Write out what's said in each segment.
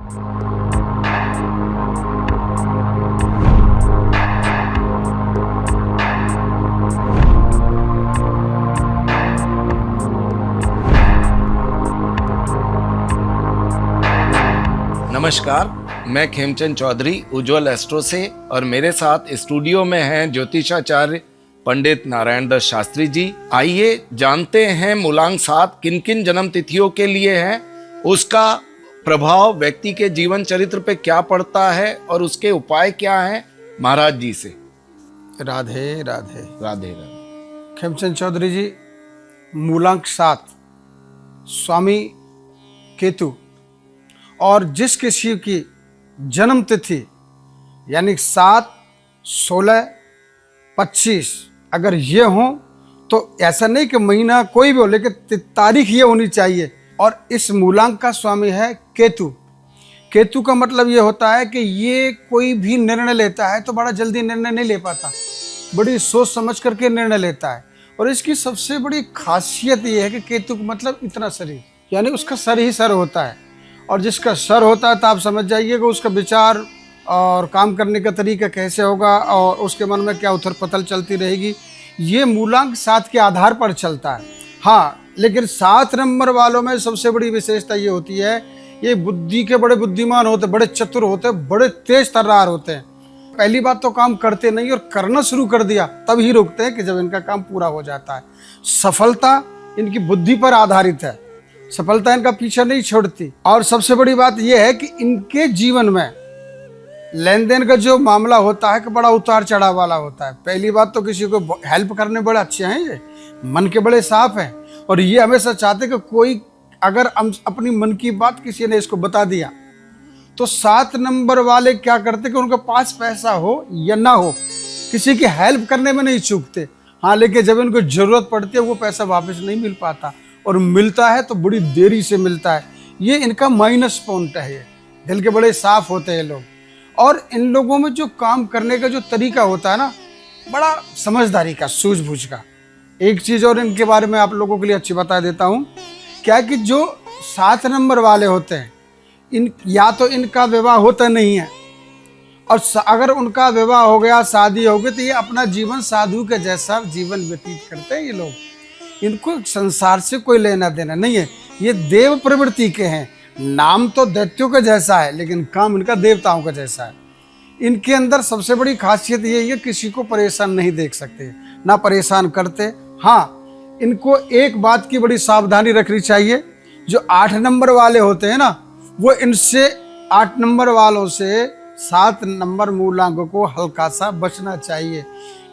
नमस्कार, मैं खेमचंद चौधरी उज्जवल एस्ट्रो से और मेरे साथ स्टूडियो में हैं ज्योतिषाचार्य पंडित नारायण दत्त शास्त्री जी। आइए जानते हैं मूलांक 7 किन किन जन्म तिथियों के लिए है, उसका प्रभाव व्यक्ति के जीवन चरित्र पे क्या पड़ता है और उसके उपाय क्या हैं। महाराज जी से। राधे राधे राधे राधे। खेमचंद चौधरी जी, मूलांक 7 स्वामी केतु और जिस किसी की जन्म तिथि यानी 7, 16, 25 अगर ये हो तो ऐसा नहीं कि महीना कोई भी हो, लेकिन तारीख ये होनी चाहिए। और इस मूलांक का स्वामी है केतु। केतु का मतलब ये होता है कि ये कोई भी निर्णय लेता है तो बड़ा जल्दी निर्णय नहीं ले पाता, बड़ी सोच समझ करके निर्णय लेता है। और इसकी सबसे बड़ी खासियत ये है कि केतु का मतलब इतना शरीर, यानी उसका सर ही सर होता है। और जिसका सर होता है तो आप समझ जाइए कि उसका विचार और काम करने का तरीका कैसे होगा और उसके मन में क्या उथल पुथल चलती रहेगी, ये मूलांक 7 के आधार पर चलता है। हाँ, लेकिन 7 नंबर वालों में सबसे बड़ी विशेषता ये होती है, ये बुद्धि के बड़े बुद्धिमान होते, बड़े चतुर होते, बड़े तेज तर्रार होते हैं। पहली बात तो काम करते नहीं और करना शुरू कर दिया तब ही रुकते हैं कि जब इनका काम पूरा हो जाता है। सफलता इनकी बुद्धि पर आधारित है, सफलता इनका पीछा नहीं छोड़ती। और सबसे बड़ी बात यह है कि इनके जीवन में लेन देन का जो मामला होता है कि बड़ा उतार चढ़ाव वाला होता है। पहली बात तो किसी को हेल्प करने बड़े अच्छे हैं, ये मन के बड़े साफ हैं और ये हमेशा चाहते कि कोई अगर अपनी मन की बात किसी ने इसको बता दिया तो 7 नंबर वाले क्या करते कि उनके पास पैसा हो या ना हो, किसी की हेल्प करने में नहीं चूकते। हाँ, लेकिन जब इनको जरूरत पड़ती है वो पैसा वापस नहीं मिल पाता और मिलता है तो बड़ी देरी से मिलता है। ये इनका माइनस पॉइंट है। ये दिल के बड़े साफ होते हैं लोग और इन लोगों में जो काम करने का जो तरीका होता है ना, बड़ा समझदारी का, सूझबूझ का। एक चीज़ और इनके बारे में आप लोगों के लिए अच्छी बता देता हूँ, क्या कि जो 7 नंबर वाले होते हैं इन या तो इनका विवाह होता नहीं है और अगर उनका विवाह हो गया, शादी हो गई, तो ये अपना जीवन साधु के जैसा जीवन व्यतीत करते हैं। ये लोग, इनको संसार से कोई लेना देना नहीं है, ये देव प्रवृत्ति के हैं। नाम तो दैत्यों का जैसा है लेकिन काम इनका देवताओं का जैसा है। इनके अंदर सबसे बड़ी खासियत ये किसी को परेशान नहीं देख सकते, ना परेशान करते। हाँ, इनको एक बात की बड़ी सावधानी रखनी चाहिए, जो 8 नंबर वाले होते हैं ना, वो इनसे 8 नंबर वालों से 7 नंबर मूलांक को हल्का सा बचना चाहिए,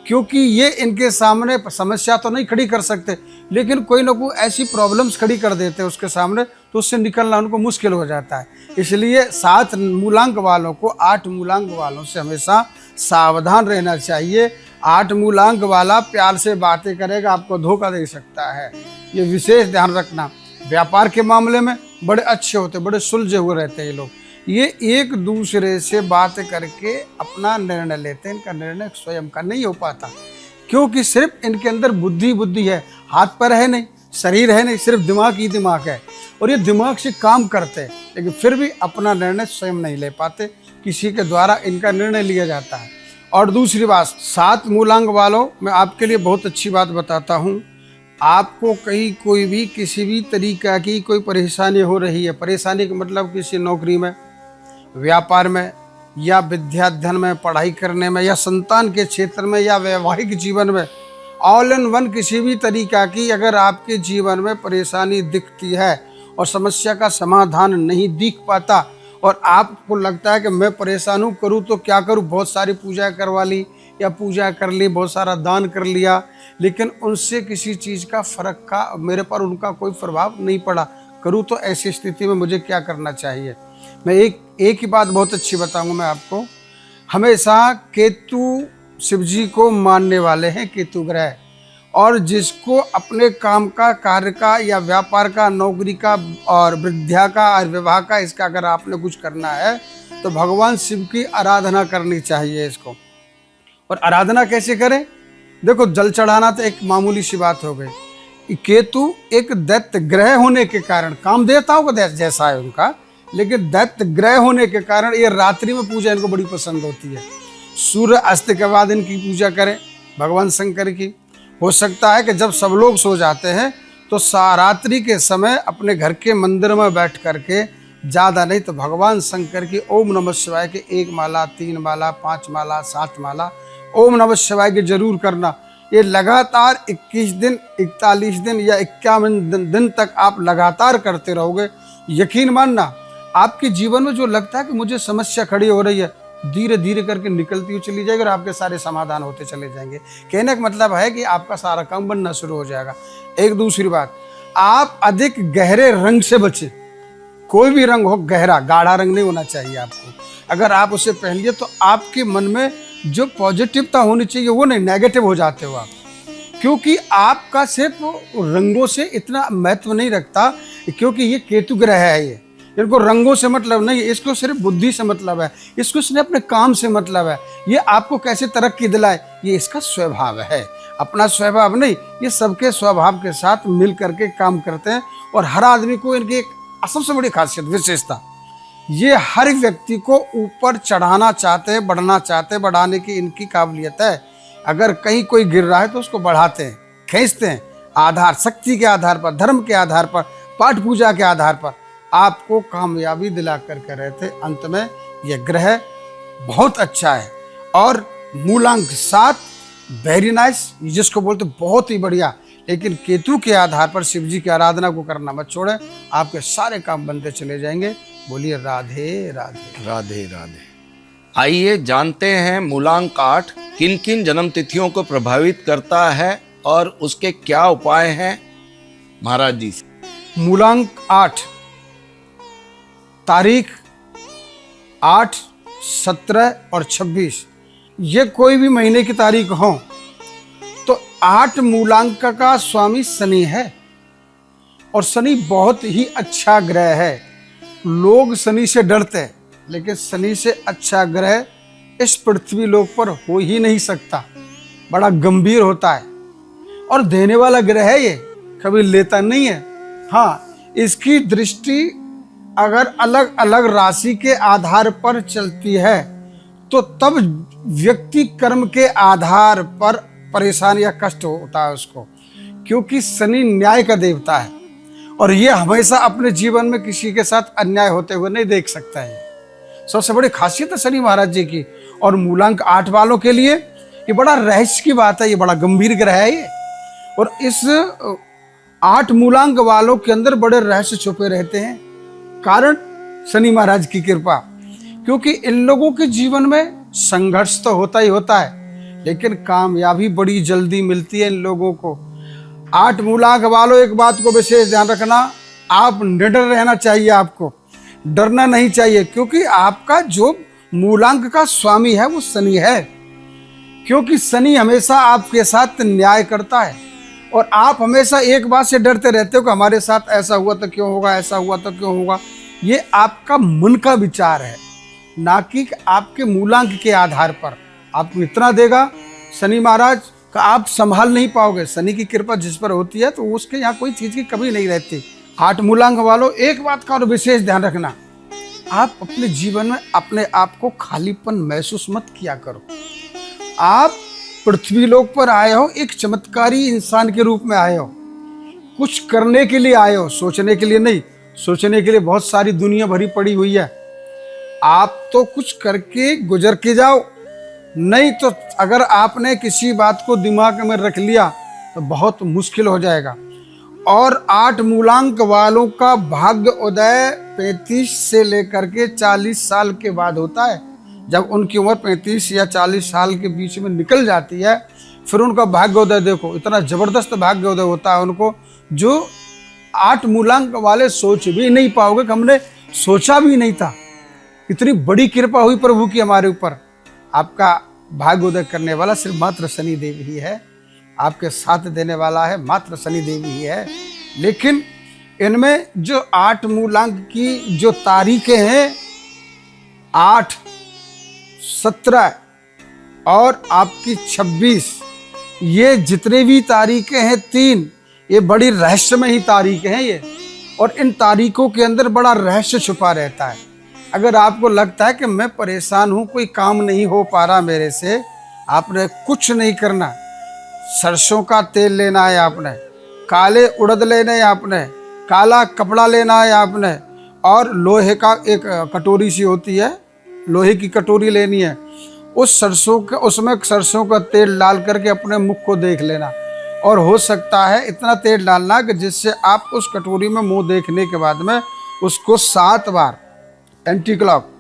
क्योंकि ये इनके सामने समस्या तो नहीं खड़ी कर सकते लेकिन कोई ना कोई ऐसी प्रॉब्लम्स खड़ी कर देते हैं उसके सामने, तो उससे निकलना उनको मुश्किल हो जाता है। इसलिए 7 मूलांक वालों को 8 मूलांक वालों से हमेशा सावधान रहना चाहिए। 8 मूलांक वाला प्यार से बातें करेगा, आपको धोखा दे सकता है, ये विशेष ध्यान रखना। व्यापार के मामले में बड़े अच्छे होते, बड़े सुलझे हुए रहते हैं ये लोग। ये एक दूसरे से बात करके अपना निर्णय लेते हैं, इनका निर्णय स्वयं का नहीं हो पाता, क्योंकि सिर्फ इनके अंदर बुद्धि है, हाथ पैर है नहीं, शरीर है नहीं, सिर्फ दिमाग ही दिमाग है और ये दिमाग से काम करते हैं लेकिन फिर भी अपना निर्णय स्वयं नहीं ले पाते, किसी के द्वारा इनका निर्णय लिया जाता है। और दूसरी बात, 7 मूलांक वालों, मैं आपके लिए बहुत अच्छी बात बताता हूँ। आपको कहीं कोई भी किसी भी तरीका की कोई परेशानी हो रही है, परेशानी का मतलब किसी नौकरी में, व्यापार में या विद्याध्ययन में, पढ़ाई करने में या संतान के क्षेत्र में या वैवाहिक जीवन में, ऑल इन वन किसी भी तरीका की अगर आपके जीवन में परेशानी दिखती है और समस्या का समाधान नहीं दिख पाता और आपको लगता है कि मैं परेशान हूँ, करूँ तो क्या करूँ, बहुत सारी पूजा करवा ली या पूजा कर ली, बहुत सारा दान कर लिया, लेकिन उनसे किसी चीज़ का फर्क का मेरे पर उनका कोई प्रभाव नहीं पड़ा, करूँ तो ऐसी स्थिति में मुझे क्या करना चाहिए। मैं एक ही बात बहुत अच्छी बताऊंगा मैं आपको। हमेशा केतु शिव जी को मानने वाले हैं, केतु ग्रह, और जिसको अपने काम का, कार्य का या व्यापार का, नौकरी का और विद्या का और विवाह का, इसका अगर आपने कुछ करना है तो भगवान शिव की आराधना करनी चाहिए इसको। और आराधना कैसे करें? देखो, जल चढ़ाना तो एक मामूली सी बात हो गई। केतु एक दैत्य ग्रह होने के कारण, काम देवताओं का जैसा है उनका, लेकिन दैत्य ग्रह होने के कारण ये रात्रि में पूजा इनको बड़ी पसंद होती है। सूर्य अस्त के बाद इनकी पूजा करें भगवान शंकर की। हो सकता है कि जब सब लोग सो जाते हैं तो रात्रि के समय अपने घर के मंदिर में बैठ करके, ज़्यादा नहीं तो भगवान शंकर की ओम नमः शिवाय के 1 माला, 3 माला, 5 माला, 7 माला ओम नमः शिवाय के जरूर करना। ये लगातार 21 दिन, 41 दिन या 51 दिन तक आप लगातार करते रहोगे। यकीन मानना, आपके जीवन में जो लगता है कि मुझे समस्या खड़ी हो रही है, धीरे धीरे करके निकलती हुई चली जाएगी और आपके सारे समाधान होते चले जाएंगे। कहने का मतलब है कि आपका सारा काम बनना शुरू हो जाएगा। एक दूसरी बात, आप अधिक गहरे रंग से बचें। कोई भी रंग हो, गहरा गाढ़ा रंग नहीं होना चाहिए आपको। अगर आप उसे पहन लिए तो आपके मन में जो पॉजिटिवता होनी चाहिए वो नहीं, नेगेटिव हो जाते हो आप। क्योंकि आपका सिर्फ रंगों से इतना महत्व नहीं रखता, क्योंकि ये केतु ग्रह है। ये इनको रंगों से मतलब नहीं, इसको सिर्फ बुद्धि से मतलब है, इसको सिर्फ अपने काम से मतलब है। ये आपको कैसे तरक्की दिलाए, ये इसका स्वभाव है। अपना स्वभाव नहीं, ये सबके स्वभाव के साथ मिल करके काम करते हैं। और हर आदमी को इनकी एक सबसे बड़ी खासियत, विशेषता, ये हर व्यक्ति को ऊपर चढ़ाना चाहते हैं, बढ़ना चाहते हैं। बढ़ाने की इनकी काबिलियत है। अगर कहीं कोई गिर रहा है तो उसको बढ़ाते हैं, खींचते हैं। आधार शक्ति के आधार पर, धर्म के आधार पर, पाठ पूजा के आधार पर आपको कामयाबी दिला करके रहते। अंत में यह ग्रह बहुत अच्छा है। और मूलांक 7 वेरी नाइस, जिसको बोलते बहुत ही बढ़िया। लेकिन केतु के आधार पर शिव जी की आराधना को करना मत छोड़े, आपके सारे काम बनते चले जाएंगे। बोलिए राधे राधे। राधे राधे। आइए जानते हैं मूलांक 8 किन किन जन्म तिथियों को प्रभावित करता है और उसके क्या उपाय हैं महाराज जी से। मूलांक 8 तारीख 8, 17 और 26, ये कोई भी महीने की तारीख हो तो 8 मूलांक का स्वामी शनि है। और शनि बहुत ही अच्छा ग्रह है। लोग शनि से डरते हैं, लेकिन शनि से अच्छा ग्रह इस पृथ्वी लोक पर हो ही नहीं सकता। बड़ा गंभीर होता है और देने वाला ग्रह है, ये कभी लेता नहीं है। हाँ, इसकी दृष्टि अगर अलग अलग राशि के आधार पर चलती है तो तब व्यक्ति कर्म के आधार पर परेशान या कष्ट होता है उसको, क्योंकि शनि न्याय का देवता है और ये हमेशा अपने जीवन में किसी के साथ अन्याय होते हुए नहीं देख सकता है। सबसे बड़ी खासियत है शनि महाराज जी की। और मूलांक 8 वालों के लिए ये बड़ा रहस्य की बात है, ये बड़ा गंभीर ग्रह है ये। और इस 8 मूलांक वालों के अंदर बड़े रहस्य छुपे रहते हैं। कारण शनि महाराज की कृपा, क्योंकि इन लोगों के जीवन में संघर्ष तो होता ही होता है, लेकिन कामयाबी बड़ी जल्दी मिलती है इन लोगों को। 8 मूलांक वालों, एक बात को विशेष ध्यान रखना, आप निडर रहना चाहिए, आपको डरना नहीं चाहिए, क्योंकि आपका जो मूलांक का स्वामी है वो शनि है। क्योंकि शनि हमेशा आपके साथ न्याय करता है और आप हमेशा एक बात से डरते रहते हो कि हमारे साथ ऐसा हुआ तो क्यों होगा, ऐसा हुआ तो क्यों होगा। ये आपका मन का विचार है, ना कि आपके मूलांक के आधार पर। आपको इतना देगा शनि महाराज का, आप संभाल नहीं पाओगे। शनि की कृपा जिस पर होती है तो उसके यहाँ कोई चीज़ की कमी नहीं रहती। 8 मूलांक वालों, एक बात का और विशेष ध्यान रखना, आप अपने जीवन में अपने आप को खालीपन महसूस मत किया करो। आप पृथ्वी लोक पर आए हो, एक चमत्कारी इंसान के रूप में आए हो, कुछ करने के लिए आए हो, सोचने के लिए नहीं। सोचने के लिए बहुत सारी दुनिया भरी पड़ी हुई है, आप तो कुछ करके गुजर के जाओ। नहीं तो अगर आपने किसी बात को दिमाग में रख लिया तो बहुत मुश्किल हो जाएगा। और 8 मूलांक वालों का भाग्य उदय 35 से लेकर के 40 साल के बाद होता है। जब उनकी उम्र 35 या 40 साल के बीच में निकल जाती है, फिर उनका भाग्योदय देखो, इतना जबरदस्त भाग्योदय होता है उनको, जो 8 मूलांक वाले सोच भी नहीं पाओगे कि हमने सोचा भी नहीं था। इतनी बड़ी कृपा हुई प्रभु की हमारे ऊपर। आपका भाग्योदय करने वाला सिर्फ मात्र शनि देव ही है, आपके साथ देने वाला है मात्र शनि देव ही है। लेकिन इनमें जो 8 मूलांक की जो तारीखें हैं, 8, 17 और आपकी 26, ये जितने भी तारीखें हैं 3, ये बड़ी रहस्यमयी तारीखें हैं ये। और इन तारीखों के अंदर बड़ा रहस्य छुपा रहता है। अगर आपको लगता है कि मैं परेशान हूँ, कोई काम नहीं हो पा रहा मेरे से, आपने कुछ नहीं करना। सरसों का तेल लेना है आपने, काले उड़द लेने हैं आपने, काला कपड़ा लेना है आपने, और लोहे का एक कटोरी सी होती है, लोहे की कटोरी लेनी है। उस सरसों का, उसमें सरसों का तेल डाल करके अपने मुख को देख लेना, और हो सकता है इतना तेल डालना कि जिससे आप उस कटोरी में मुंह देखने के बाद में उसको 7 बार एंटी क्लॉक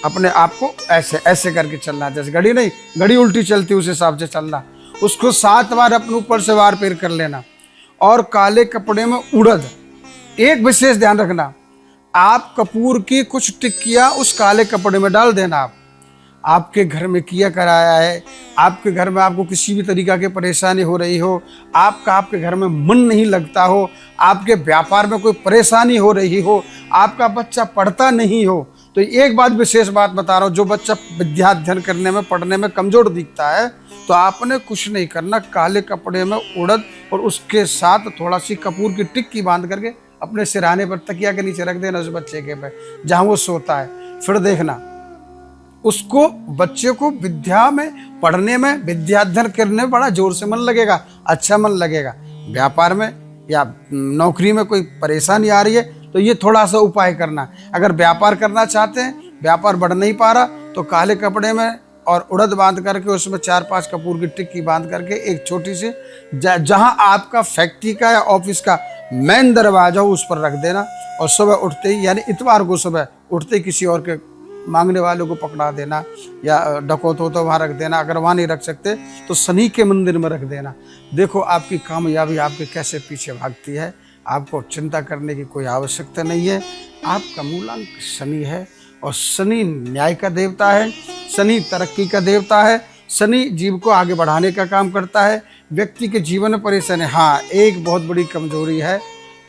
अपने आप को ऐसे ऐसे करके चलना, जैसे घड़ी नहीं, घड़ी उल्टी चलती उस हिसाब से चलना। उसको 7 बार अपने ऊपर से वार पेर कर लेना। और काले कपड़े में उड़द, एक विशेष ध्यान रखना, आप कपूर की कुछ टिक्कियाँ उस काले कपड़े में डाल देना। आपके घर में किया कराया है, आपके घर में आपको किसी भी तरीका की परेशानी हो रही हो, आपके घर में मन नहीं लगता हो, आपके व्यापार में कोई परेशानी हो रही हो, आपका बच्चा पढ़ता नहीं हो, तो एक बात, विशेष बात बता रहा हूँ, जो बच्चा विद्या अध्ययन करने में, पढ़ने में कमजोर दिखता है, तो आपने कुछ नहीं करना, काले कपड़े में उड़द और उसके साथ थोड़ा सी कपूर की टिक्की बांध करके अपने सिरहाने पर, तकिया के नीचे रख देना उस बच्चे के पे, जहाँ वो सोता है। फिर देखना उसको, बच्चे को विद्या में, पढ़ने में, विद्याध्ययन करने में बड़ा जोर से मन लगेगा, अच्छा मन लगेगा। व्यापार में या नौकरी में कोई परेशानी आ रही है तो ये थोड़ा सा उपाय करना। अगर व्यापार करना चाहते हैं, व्यापार बढ़ नहीं पा रहा, तो काले कपड़े में और उड़द बांध करके उसमें 4-5 कपूर की टिक्की बांध करके एक छोटी सी, जहां आपका फैक्ट्री का या ऑफिस का मेन दरवाजा हो उस पर रख देना। और सुबह उठते ही, यानी इतवार को सुबह उठते ही किसी और के मांगने वालों को पकड़ा देना, या डकौत हो तो वहाँ रख देना। अगर वहाँ नहीं रख सकते तो शनि के मंदिर में रख देना। देखो आपकी कामयाबी आपके कैसे पीछे भागती है। आपको चिंता करने की कोई आवश्यकता नहीं है। आपका मूलांक शनि है, और शनि न्याय का देवता है, शनि तरक्की का देवता है, शनि जीव को आगे बढ़ाने का काम करता है। व्यक्ति के जीवन में परेशानी, हाँ एक बहुत बड़ी कमजोरी है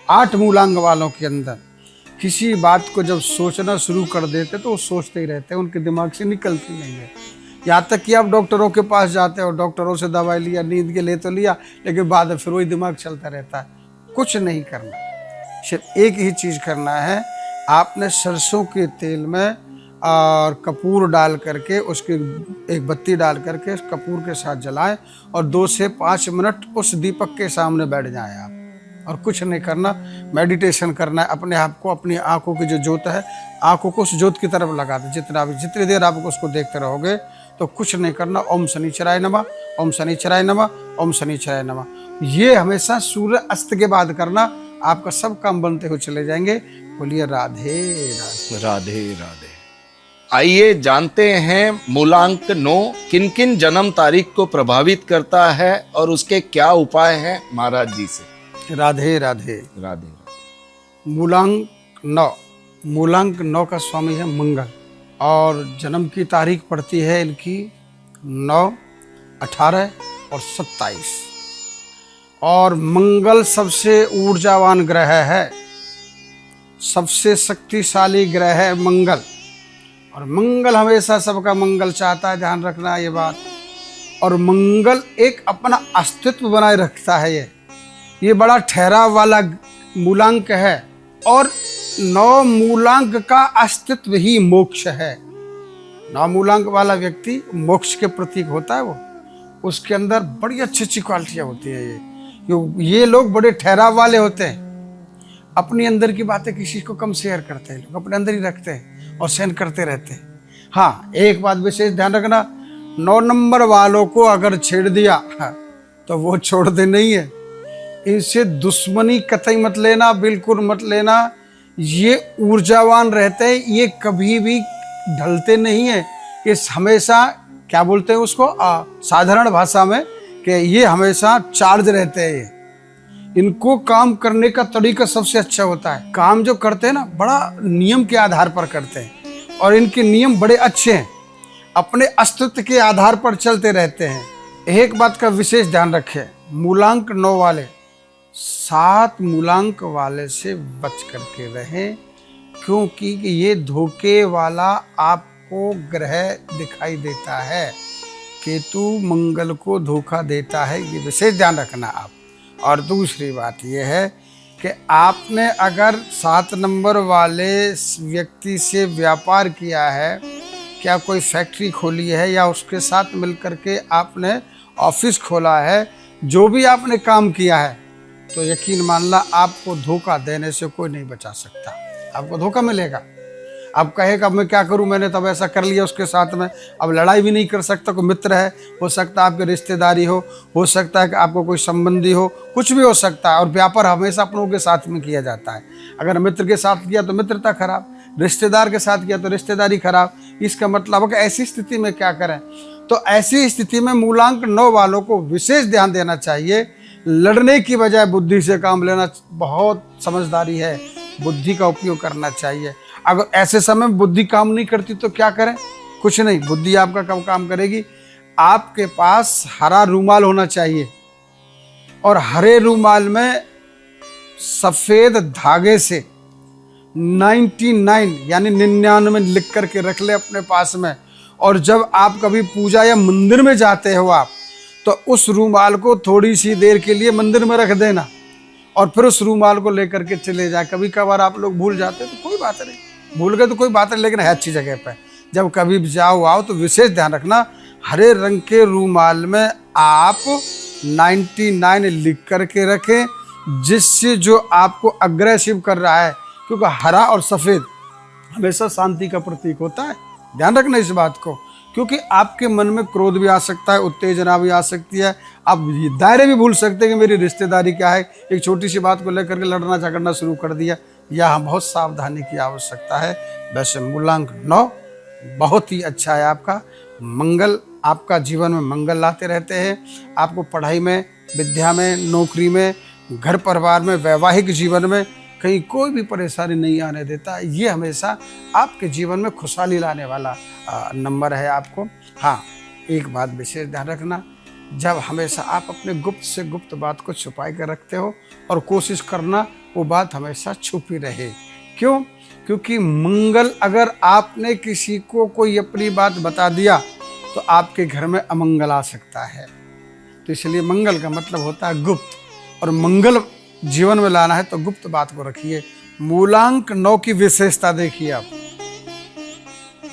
8 मूलांक वालों के अंदर, किसी बात को जब सोचना शुरू कर देते तो वो सोचते ही रहते हैं, उनके दिमाग से निकलती नहीं है। यहाँ तक कि आप डॉक्टरों के पास जाते हो, डॉक्टरों से दवाई लिया, नींद के ले तो लिया, लेकिन बाद में फिर वही दिमाग चलता रहता है। कुछ नहीं करना, सिर्फ एक ही चीज़ करना है, आपने सरसों के तेल में और कपूर डाल करके, उसकी एक बत्ती डाल करके कपूर के साथ जलाएं, और 2 से 5 मिनट उस दीपक के सामने बैठ जाएं आप, और कुछ नहीं करना, मेडिटेशन करना है। अपने आप को, अपनी आंखों की जो ज्योत है, आंखों को उस ज्योत की तरफ लगा दे। जितनी देर आप उसको देखते रहोगे तो कुछ नहीं करना। ओम शनिचराय नमः, ओम शनिचराय नमः, ओम शनिचराय नमः। ये हमेशा सूर्य अस्त के बाद करना, आपका सब काम बनते हुए चले जाएंगे। बोलिए राधे राधे। राधे राधे। आइए जानते हैं मूलांक 9 किन किन जन्म तारीख को प्रभावित करता है और उसके क्या उपाय हैं महाराज जी से। राधे राधे। राधे। मूलांक 9 का स्वामी है मंगल, और जन्म की तारीख पड़ती है इनकी 9, 18 और 27। और मंगल सबसे ऊर्जावान ग्रह है, सबसे शक्तिशाली ग्रह है मंगल, और मंगल हमेशा सबका मंगल चाहता है, ध्यान रखना ये बात। और मंगल एक अपना अस्तित्व बनाए रखता है। ये बड़ा ठहराव वाला मूलांक है, और 9 मूलांक का अस्तित्व ही मोक्ष है। 9 मूलांक वाला व्यक्ति मोक्ष के प्रतीक होता है। वो उसके अंदर बड़ी अच्छी अच्छी क्वालिटियाँ होती है। ये लोग बड़े ठहराव वाले होते हैं, अपनी अंदर की बातें किसी को कम शेयर करते हैं, लोग अपने अंदर ही रखते हैं और सहन करते रहते हैं। हाँ एक बात विशेष ध्यान रखना, 9 नंबर वालों को अगर छेड़ दिया तो वो छोड़ते नहीं है। इनसे दुश्मनी कतई मत लेना, बिल्कुल मत लेना। ये ऊर्जावान रहते हैं, ये कभी भी ढलते नहीं है। ये हमेशा, क्या बोलते हैं उसको साधारण भाषा में, कि ये हमेशा चार्ज रहते हैं। इनको काम करने का तरीका सबसे अच्छा होता है। काम जो करते हैं ना, बड़ा नियम के आधार पर करते हैं, और इनके नियम बड़े अच्छे हैं, अपने अस्तित्व के आधार पर चलते रहते हैं। एक बात का विशेष ध्यान रखें, मूलांक 9 वाले 7 मूलांक वाले से बच करके रहें, क्योंकि ये धोखे वाला आपको ग्रह दिखाई देता है। केतु मंगल को धोखा देता है, ये विशेष ध्यान रखना आप। और दूसरी बात यह है कि आपने अगर 7 नंबर वाले व्यक्ति से व्यापार किया है, क्या कोई फैक्ट्री खोली है या उसके साथ मिलकर के आपने ऑफिस खोला है, जो भी आपने काम किया है, तो यकीन मान ला आपको धोखा देने से कोई नहीं बचा सकता। आपको धोखा मिलेगा। अब कहेगा मैं क्या करूं, मैंने तब ऐसा कर लिया उसके साथ में, अब लड़ाई भी नहीं कर सकता। कोई मित्र है, हो सकता है आपके रिश्तेदारी हो सकता है कि आपको कोई संबंधी हो, कुछ भी हो सकता है। और व्यापार हमेशा अपनों के साथ में किया जाता है। अगर मित्र के साथ किया तो मित्रता खराब, रिश्तेदार के साथ किया तो रिश्तेदारी खराब। इसका मतलब है कि ऐसी स्थिति में क्या करें? तो ऐसी स्थिति में मूलांक 9 वालों को विशेष ध्यान देना चाहिए। लड़ने की बजाय बुद्धि से काम लेना बहुत समझदारी है। बुद्धि का उपयोग करना चाहिए। अगर ऐसे समय में बुद्धि काम नहीं करती तो क्या करें? कुछ नहीं, बुद्धि आपका कब काम करेगी? आपके पास हरा रूमाल होना चाहिए और हरे रूमाल में सफेद धागे से 99 यानी 99 लिख करके रख ले अपने पास में। और जब आप कभी पूजा या मंदिर में जाते हो आप, तो उस रूमाल को थोड़ी सी देर के लिए मंदिर में रख देना और फिर उस रूमाल को लेकर के चले जाए। कभी कभार आप लोग भूल जाते हैं तो कोई बात नहीं, भूल गए तो कोई बात नहीं, लेकिन है अच्छी जगह पर। जब कभी भी जाओ आओ तो विशेष ध्यान रखना, हरे रंग के रूमाल में आप 99 लिख करके रखें, जिससे जो आपको अग्रेसिव कर रहा है, क्योंकि हरा और सफ़ेद हमेशा शांति का प्रतीक होता है। ध्यान रखना इस बात को, क्योंकि आपके मन में क्रोध भी आ सकता है, उत्तेजना भी आ सकती है। आप ये दायरे भी भूल सकते हैं कि मेरी रिश्तेदारी क्या है। एक छोटी सी बात को लेकर के लड़ना झगड़ना शुरू कर दिया। यहाँ बहुत सावधानी की आवश्यकता है। वैसे मूलांक 9 बहुत ही अच्छा है। आपका मंगल आपका जीवन में मंगल लाते रहते हैं। आपको पढ़ाई में, विद्या में, नौकरी में, घर परिवार में, वैवाहिक जीवन में कहीं कोई भी परेशानी नहीं आने देता। ये हमेशा आपके जीवन में खुशहाली लाने वाला नंबर है आपको। हाँ, एक बात विशेष ध्यान रखना, जब हमेशा आप अपने गुप्त से गुप्त बात को छुपाई कर रखते हो और कोशिश करना वो बात हमेशा छुपी रहे। क्यों? क्योंकि मंगल, अगर आपने किसी को कोई अपनी बात बता दिया तो आपके घर में अमंगल आ सकता है। तो इसलिए मंगल का मतलब होता है गुप्त, और मंगल जीवन में लाना है तो गुप्त बात को रखिए। मूलांक 9 की विशेषता देखिए आप।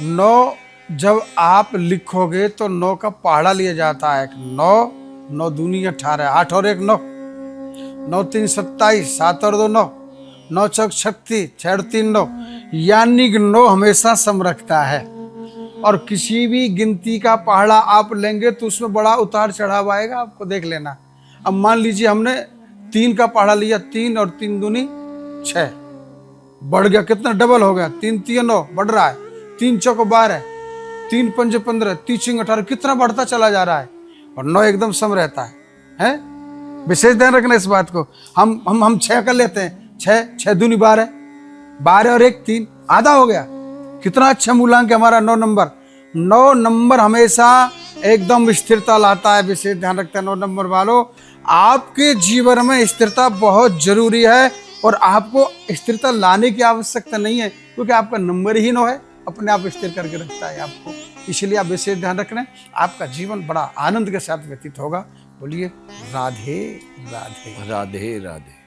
9 जब आप लिखोगे तो 9 का पहाड़ा लिया जाता है। 9 दूनी 18, 8 और 1 9, 9 3 27, 7 और 2 9, 9 चौक 36, 6 और 3 9, यानी कि 9 हमेशा सम रखता है। और किसी भी गिनती का पहाड़ा आप लेंगे तो उसमें बड़ा उतार चढ़ाव आएगा, आपको देख लेना। अब मान लीजिए हमने 3 का पहाड़ा लिया, 3 और 3 दूनी 6, बढ़ गया, कितना डबल हो गया, 3 3 9 बढ़ रहा है, 3 चौक 12, 3 5 15, 3 6 18, कितना बढ़ता चला जा रहा है। और 9 एकदम सम रहता है। विशेष ध्यान रखना इस बात को। हम 6 कर लेते हैं, 6 दूनी 12, 12 और 1 3, आधा हो गया। कितना अच्छा मूलांक है हमारा 9 नंबर। 9 नंबर हमेशा एकदम स्थिरता लाता है। विशेष ध्यान रखता है 9 नंबर वालों, आपके जीवन में स्थिरता बहुत जरूरी है। और आपको स्थिरता लाने की आवश्यकता नहीं है, क्योंकि आपका नंबर ही 9 है, अपने आप स्थिर करके रखता है आपको। इसलिए आप विशेष ध्यान रखना, आपका जीवन बड़ा आनंद के साथ व्यतीत होगा। बोलिए राधे राधे। राधे राधे।